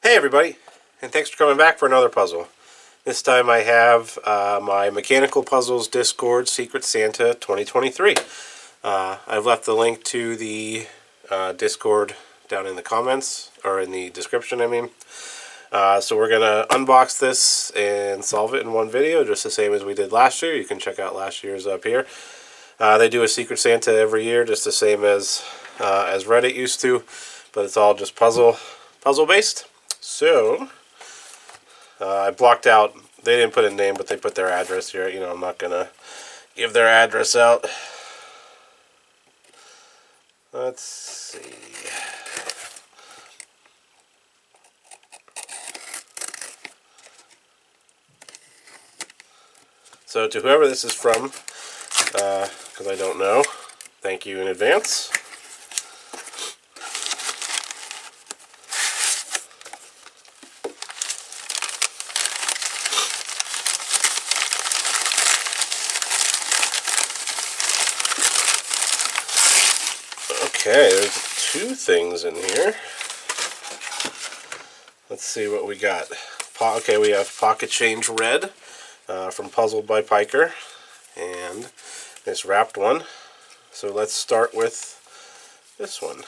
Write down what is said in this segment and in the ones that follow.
Hey everybody, and thanks for coming back for another puzzle. This time I have my Mechanical Puzzles Discord Secret Santa 2023. I've left the link to the Discord down in the comments, or in the description I mean. So we're going to unbox this and solve it in one video, just the same as we did last year. You can check out last year's up here. They do a Secret Santa every year, just the same as Reddit used to, but it's all just puzzle based. So I blocked out, they didn't put a name, but they put their address here. You know, I'm not going to give their address out. Let's see. So to whoever this is from, because I don't know, thank you in advance. Okay, there's two things in here. Let's see what we got. Okay, we have Pocket Change Red from Puzzled by Piker, and this wrapped one. So let's start with this one.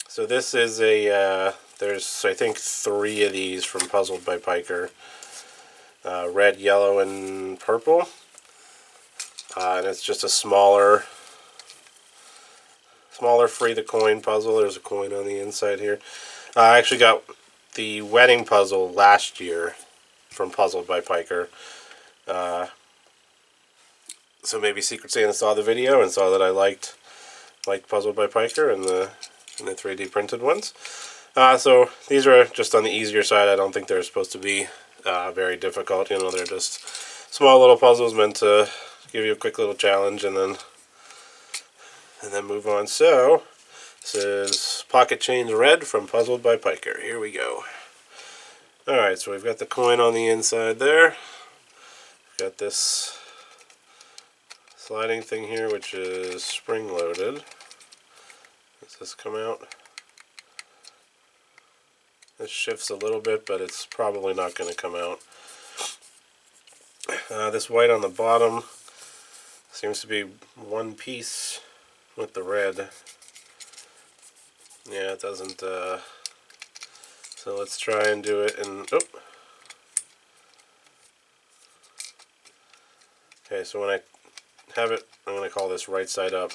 So this is a, there's I think 3 of these from Puzzled by Piker. Red, yellow, and purple. And it's just a smaller free the coin puzzle. There's a coin on the inside here. I actually got the wedding puzzle last year from Puzzled by Piker. So maybe Secret Santa saw the video and saw that I liked Puzzled by Piker and the 3D printed ones. So these are just on the easier side. I don't think they're supposed to be very difficult. You know, they're just small little puzzles meant to give you a quick little challenge and then move on. So this is Pocket Change Red from Puzzled by Piker. Here we go. Alright, so we've got the coin on the inside there. We've got this sliding thing here, which is spring-loaded. Does this come out? This shifts a little bit, but it's probably not going to come out. This white on the bottom seems to be one piece with the red. Yeah, it doesn't, so let's try and do it in, oh. Okay, so when I have it, I'm going to call this right side up.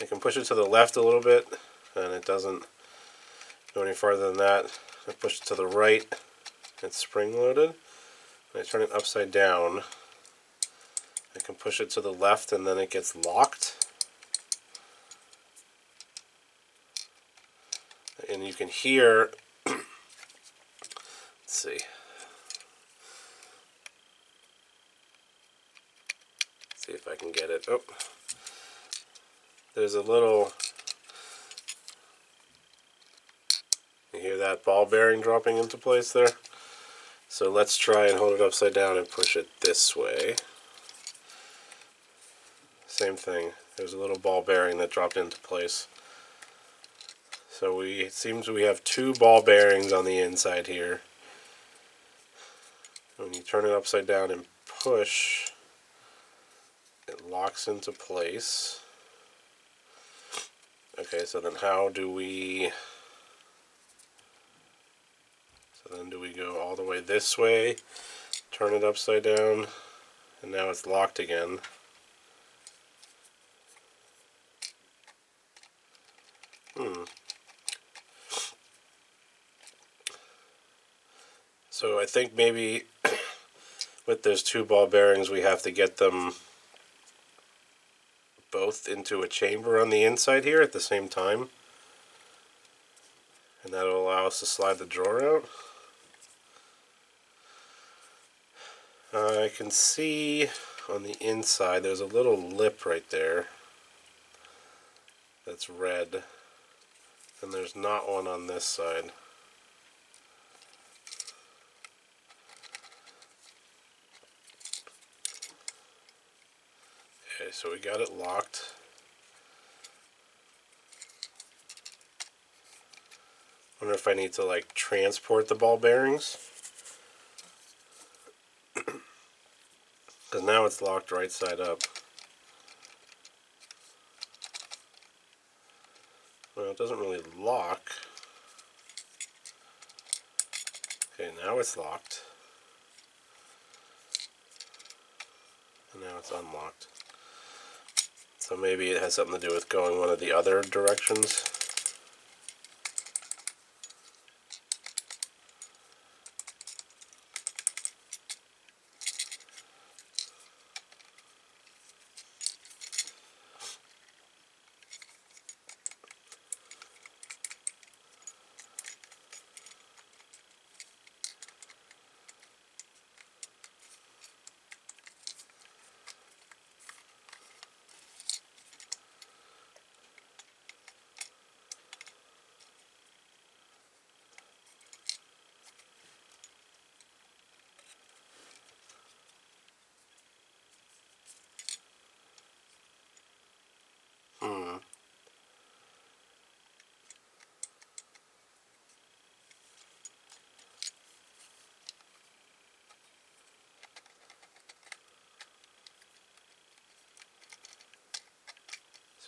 I can push it to the left a little bit, and it doesn't go any farther than that. I push it to the right, it's spring-loaded. When I turn it upside down, I can push it to the left, and then it gets locked. And you can hear, let's see. Let's see if I can get it. Oh, there's a little, you hear that ball bearing dropping into place there? So let's try and hold it upside down and push it this way. Same thing. There's a little ball bearing that dropped into place. So it seems we have 2 ball bearings on the inside here. When you turn it upside down and push, it locks into place. Okay, so then how do we... So then do we go all the way this way, turn it upside down, and now it's locked again. So I think maybe with those 2 ball bearings we have to get them both into a chamber on the inside here at the same time. And that'll allow us to slide the drawer out. I can see on the inside there's a little lip right there that's red. And there's not one on this side. Okay, so we got it locked. Wonder if I need to like transport the ball bearings. Because now it's locked right side up. Well, it doesn't really lock. Okay, now it's locked. And now it's unlocked. So maybe it has something to do with going one of the other directions.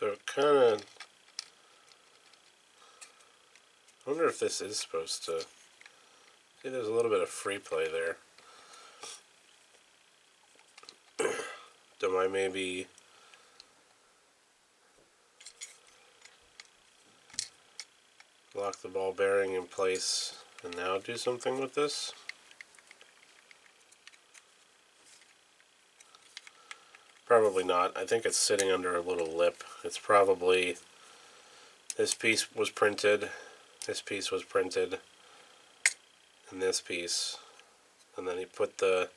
So it kind of... I wonder if this is supposed to... See, there's a little bit of free play there. Do I maybe... lock the ball bearing in place and now do something with this? Probably not. I think it's sitting under a little lip. It's probably... This piece was printed, this piece was printed, and this piece. And then he put the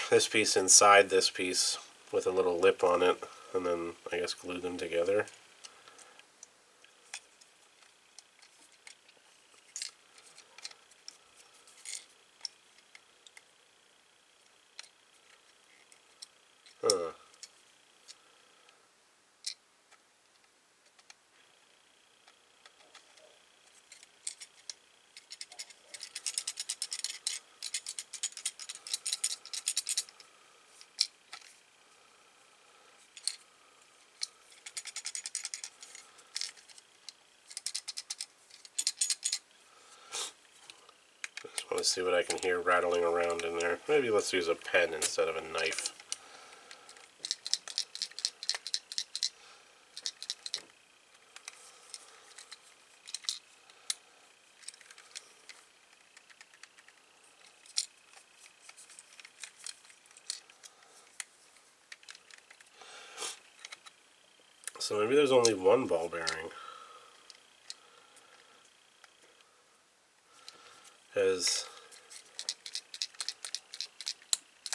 this piece inside this piece with a little lip on it, and then I guess glued them together. Huh. Just want to see what I can hear rattling around in there. Maybe let's use a pen instead of a knife. So maybe there's only one ball bearing. Because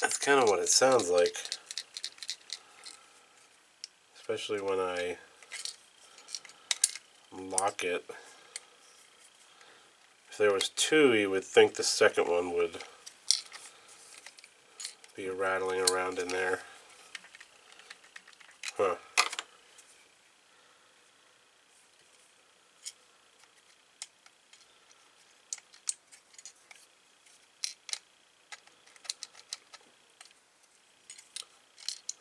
that's kind of what it sounds like. Especially when I lock it. If there was two, you would think the second one would be rattling around in there. Huh.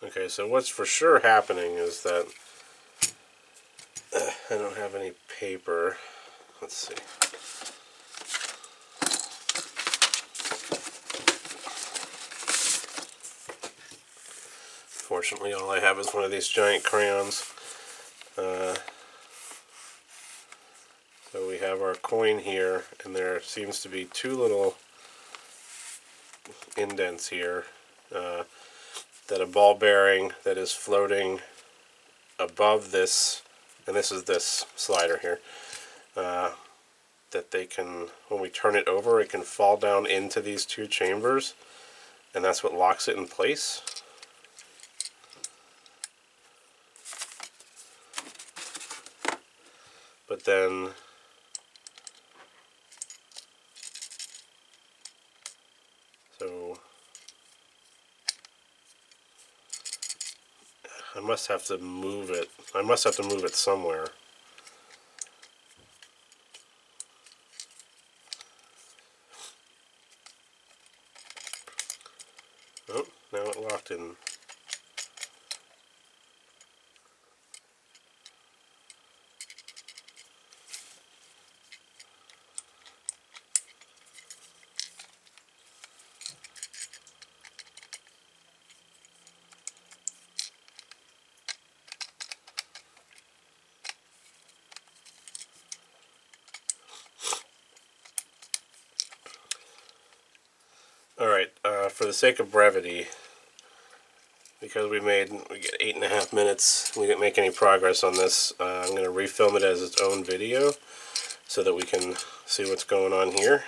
Okay, so what's for sure happening is that I don't have any paper. Let's see. Fortunately, all I have is one of these giant crayons. So we have our coin here, and there seems to be two little indents here that a ball bearing that is floating above this, and this is this slider here, that they can, when we turn it over, it can fall down into these two chambers, and that's what locks it in place. But then so I must have to move it. I must have to move it somewhere. Now it locked in. Alright, for the sake of brevity, because we get 8.5 minutes, we didn't make any progress on this, I'm going to refilm it as its own video so that we can see what's going on here.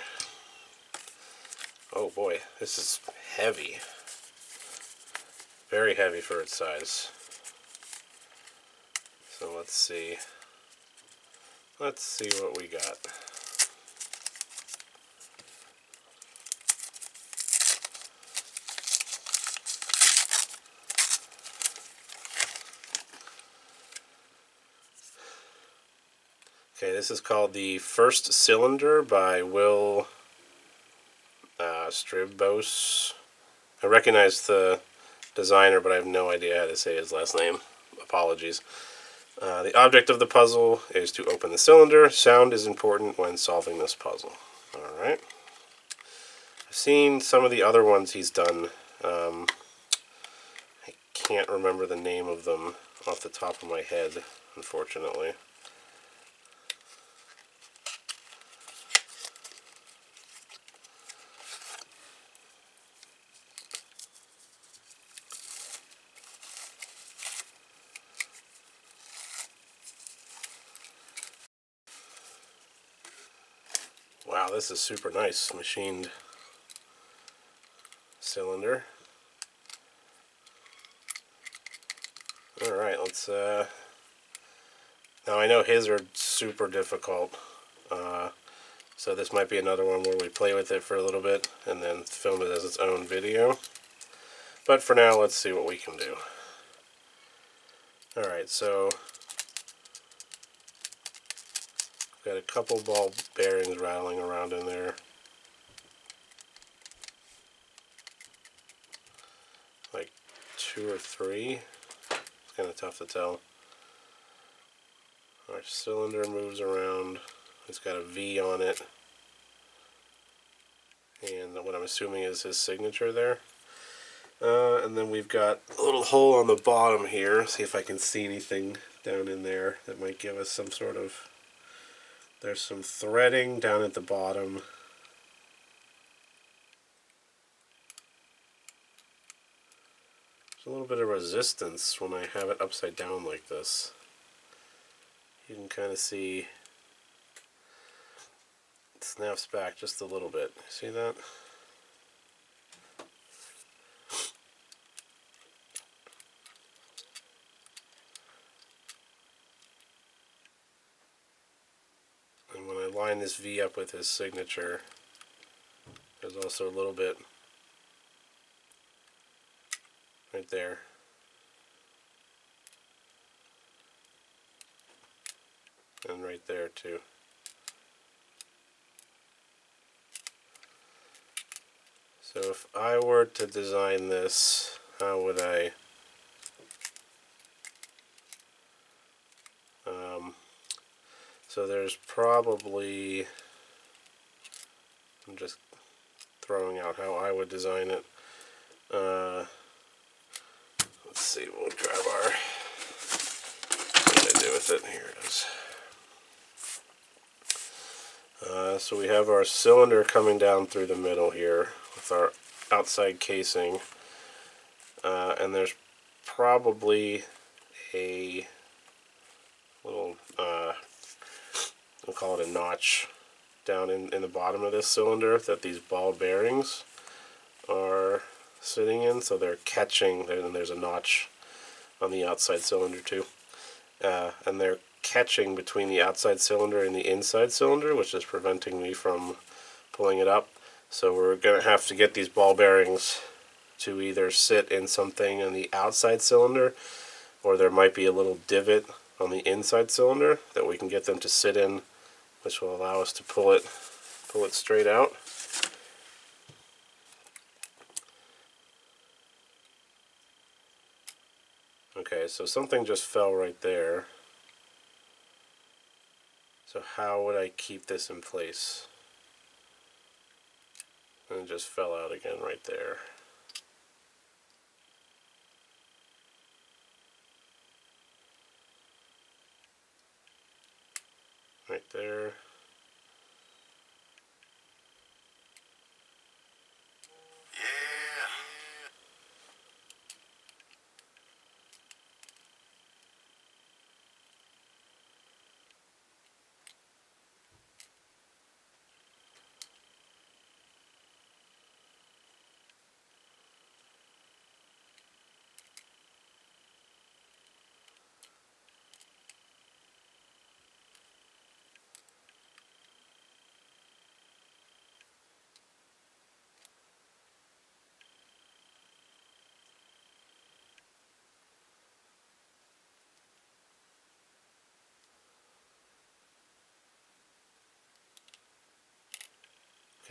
Oh boy, this is heavy. Very heavy for its size. So let's see. Let's see what we got. Okay, this is called The First Cylinder by Will Stribos. I recognize the designer, but I have no idea how to say his last name. Apologies. The object of the puzzle is to open the cylinder. Sound is important when solving this puzzle. Alright. I've seen some of the other ones he's done. I can't remember the name of them off the top of my head, unfortunately. Wow, this is super nice, machined cylinder. Alright, let's, now I know his are super difficult, so this might be another one where we play with it for a little bit and then film it as its own video. But for now, let's see what we can do. Alright, so got a couple ball bearings rattling around in there. Like 2 or 3. It's kind of tough to tell. Our cylinder moves around. It's got a V on it. And what I'm assuming is his signature there. And then we've got a little hole on the bottom here. See if I can see anything down in there that might give us some sort of... There's some threading down at the bottom. There's a little bit of resistance when I have it upside down like this. You can kind of see it snaps back just a little bit. See that? And when I line this V up with his signature, there's also a little bit right there. And right there too. So if I were to design this, how would I... So there's probably... I'm just throwing out how I would design it. Let's see, we'll grab our... What did I do with it? Here it is. So we have our cylinder coming down through the middle here with our outside casing. And there's probably a little, we'll call it a notch down in the bottom of this cylinder that these ball bearings are sitting in. So they're catching, and there's a notch on the outside cylinder too. And they're catching between the outside cylinder and the inside cylinder, which is preventing me from pulling it up. So we're going to have to get these ball bearings to either sit in something in the outside cylinder, or there might be a little divot on the inside cylinder that we can get them to sit in, which will allow us to pull it straight out. Okay, so something just fell right there. So how would I keep this in place? And it just fell out again right there. Right there.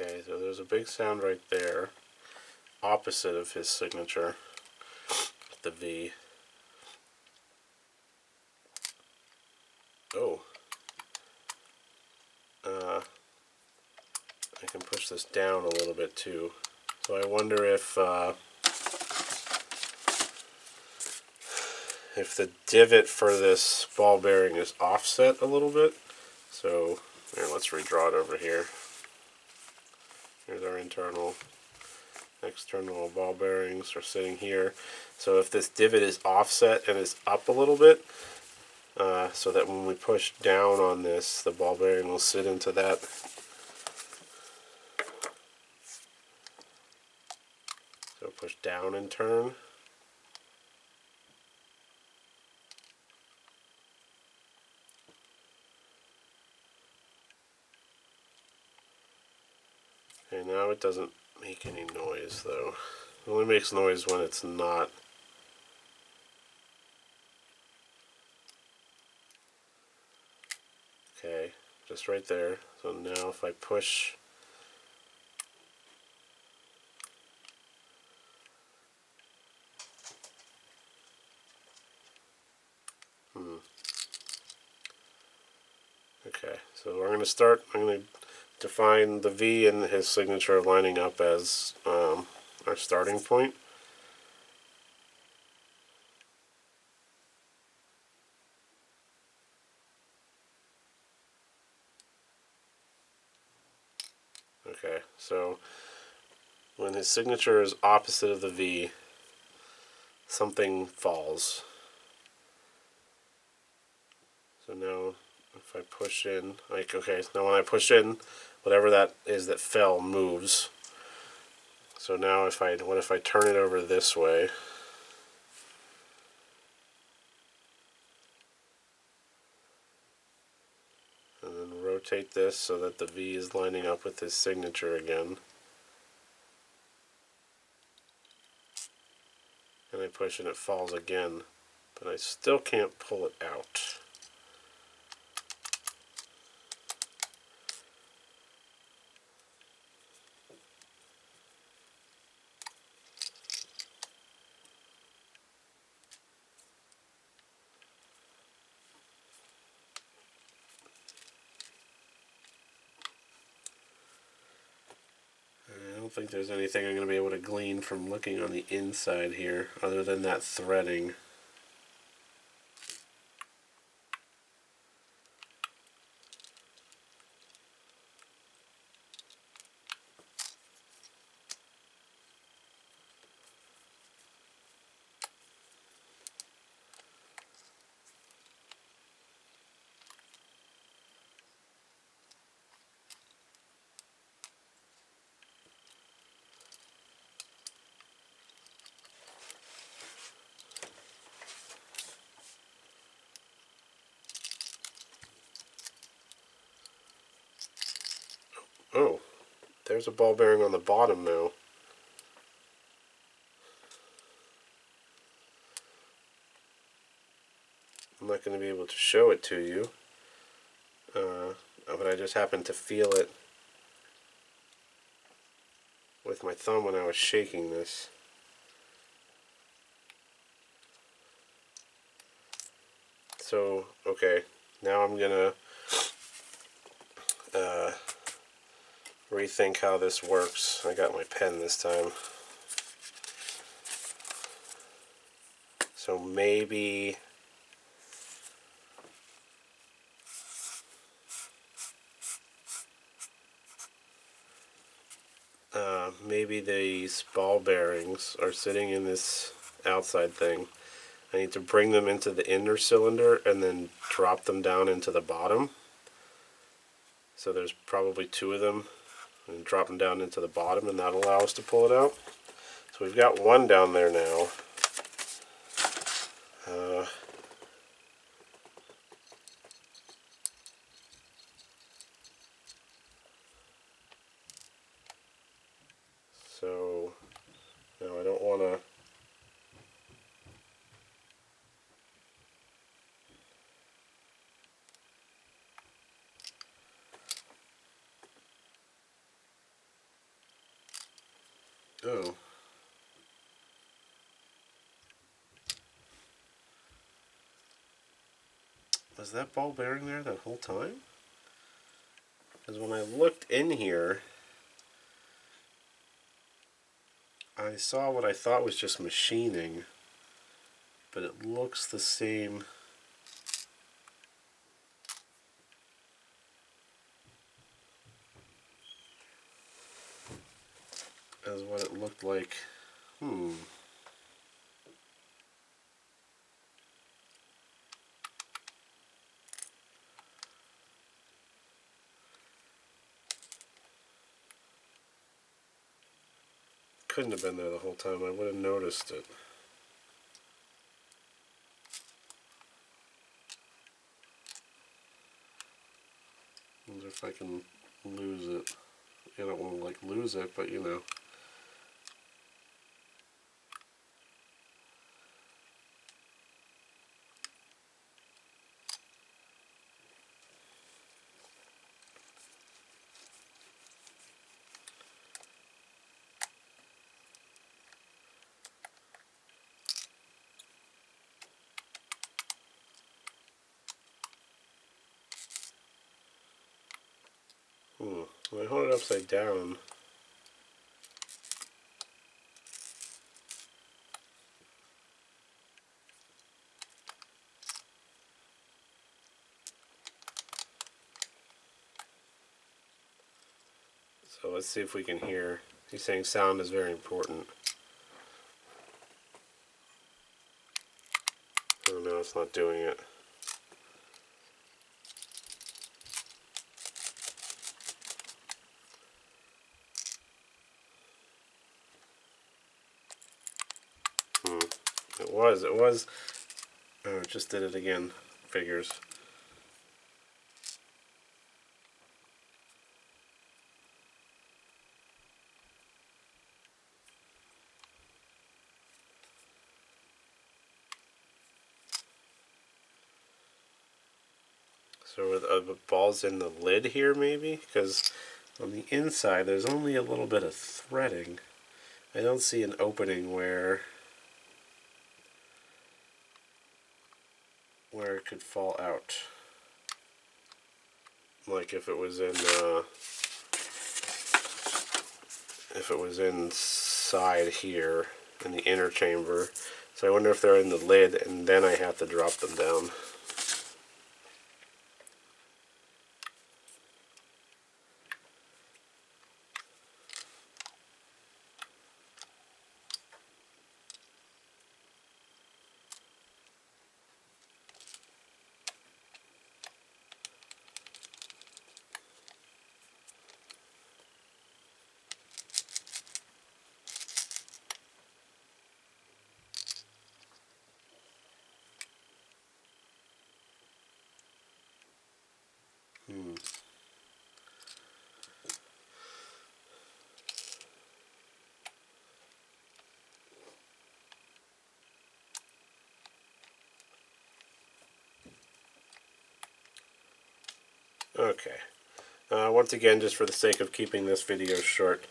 Okay, so there's a big sound right there, opposite of his signature, the V. Oh. I can push this down a little bit too. So I wonder if the divot for this ball bearing is offset a little bit. So here, let's redraw it over here. Here's our internal, external ball bearings are sitting here. So if this divot is offset and is up a little bit, so that when we push down on this, the ball bearing will sit into that. So push down and turn. Okay, now it doesn't make any noise though. It only makes noise when it's not. Okay, just right there. So now if I push, okay, so we're going to start, I'm going to define the V and his signature lining up as our starting point. Okay, so when his signature is opposite of the V, something falls. So now if I push in, like, okay, now when I push in, whatever that is that fell moves. So now what if I turn it over this way? And then rotate this so that the V is lining up with his signature again. And I push and it falls again, but I still can't pull it out. I don't think there's anything I'm going to be able to glean from looking on the inside here other than that threading. Oh, there's a ball bearing on the bottom now. I'm not going to be able to show it to you, but I just happened to feel it with my thumb when I was shaking this. So, okay, now I'm gonna rethink how this works. I got my pen this time. So maybe maybe these ball bearings are sitting in this outside thing. I need to bring them into the inner cylinder and then drop them down into the bottom. So there's probably two of them, and drop them down into the bottom, and that'll allow us to pull it out. So we've got one down there now. So now I don't want to. Oh. Was that ball bearing there that whole time? Because when I looked in here, I saw what I thought was just machining, but it looks the same as what it looked like. Couldn't have been there the whole time. I would have noticed it. I wonder if I can lose it. I don't want to like lose it, but you know. When I hold it upside down, so let's see if we can hear. He's saying sound is very important. Oh no, it's not doing it. It was. Oh, it just did it again. Figures. So are the balls in the lid here maybe? Because on the inside there's only a little bit of threading. I don't see an opening where it could fall out. Like if it was inside here in the inner chamber. So I wonder if they're in the lid and then I have to drop them down. Okay. Once again, just for the sake of keeping this video short,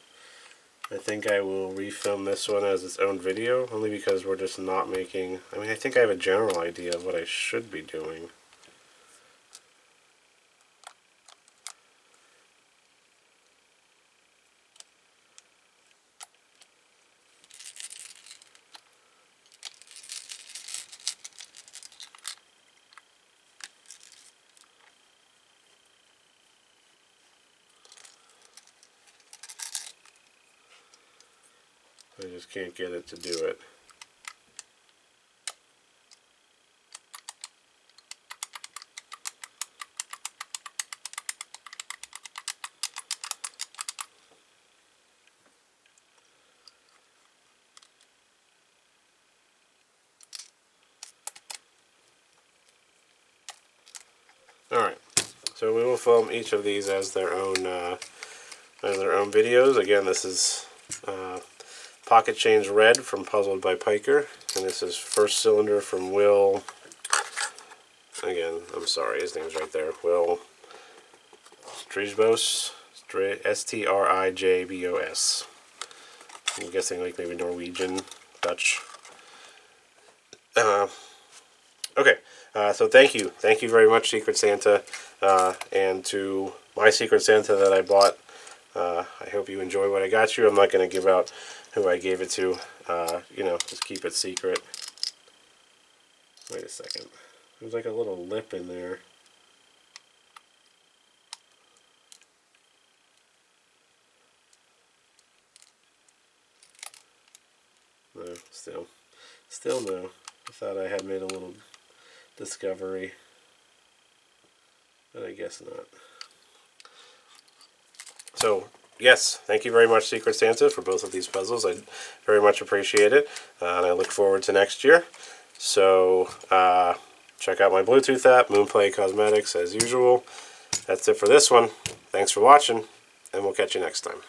I think I will refilm this one as its own video, only because we're just not making... I mean, I think I have a general idea of what I should be doing. I just can't get it to do it. Alright, so we will film each of these as their own videos. Again, this is Pocket Change Red from Puzzled by Piker, and this is First Cylinder from Will. Again, I'm sorry, his name's right there. Will Strijbos, Strijbos. I'm guessing like maybe Norwegian, Dutch. Okay, so thank you very much, Secret Santa, and to my Secret Santa that I bought. I hope you enjoy what I got you. I'm not going to give out who I gave it to. You know, just keep it secret. Wait a second. There's like a little lip in there. No, still no. I thought I had made a little discovery, but I guess not. So, yes, thank you very much, Secret Santa, for both of these puzzles. I very much appreciate it, and I look forward to next year. So, check out my Bluetooth app, Moonplay Cosmetics, as usual. That's it for this one. Thanks for watching, and we'll catch you next time.